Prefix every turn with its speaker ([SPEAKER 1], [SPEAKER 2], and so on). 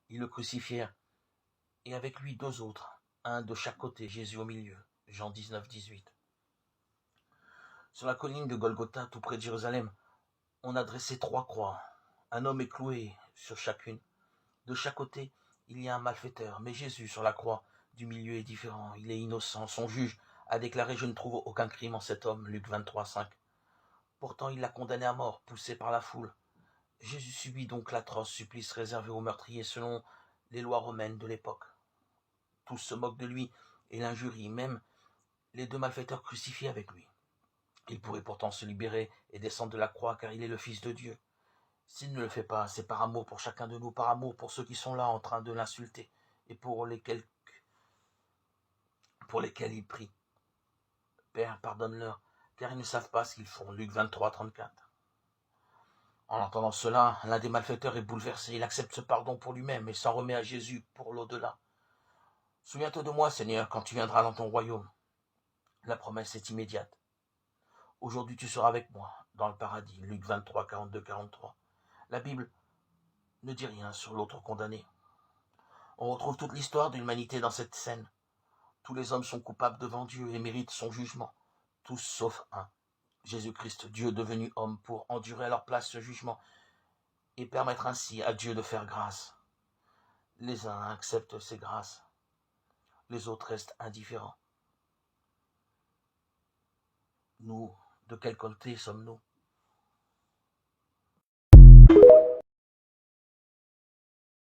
[SPEAKER 1] Ils le crucifièrent, et avec lui 2 autres, un de chaque côté, Jésus au milieu. Jean 19, 18. Sur la colline de Golgotha, tout près de Jérusalem, on a dressé 3 croix. Un homme est cloué sur chacune. De chaque côté, il y a un malfaiteur, mais Jésus, sur la croix, du milieu est différent. Il est innocent. Son juge a déclaré « Je ne trouve aucun crime en cet homme » Luc 23, 5. Pourtant, il l'a condamné à mort, poussé par la foule. Jésus subit donc l'atroce supplice réservé aux meurtriers selon les lois romaines de l'époque. Tous se moquent de lui et l'injurient, même les 2 malfaiteurs crucifiés avec lui. Il pourrait pourtant se libérer et descendre de la croix car il est le Fils de Dieu. S'il ne le fait pas, c'est par amour pour chacun de nous, par amour pour ceux qui sont là en train de l'insulter et pour lesquels il prie. Père, pardonne-leur, car ils ne savent pas ce qu'ils font. Luc 23, 34. En entendant cela, l'un des malfaiteurs est bouleversé. Il accepte ce pardon pour lui-même et s'en remet à Jésus pour l'au-delà. Souviens-toi de moi, Seigneur, quand tu viendras dans ton royaume. La promesse est immédiate. Aujourd'hui, tu seras avec moi dans le paradis. Luc 23, 42, 43. La Bible ne dit rien sur l'autre condamné. On retrouve toute l'histoire de l'humanité dans cette scène. Tous les hommes sont coupables devant Dieu et méritent son jugement. Tous sauf un. Jésus-Christ, Dieu devenu homme, pour endurer à leur place ce jugement et permettre ainsi à Dieu de faire grâce. Les uns acceptent ces grâces, les autres restent indifférents. Nous, de quel côté sommes-nous ?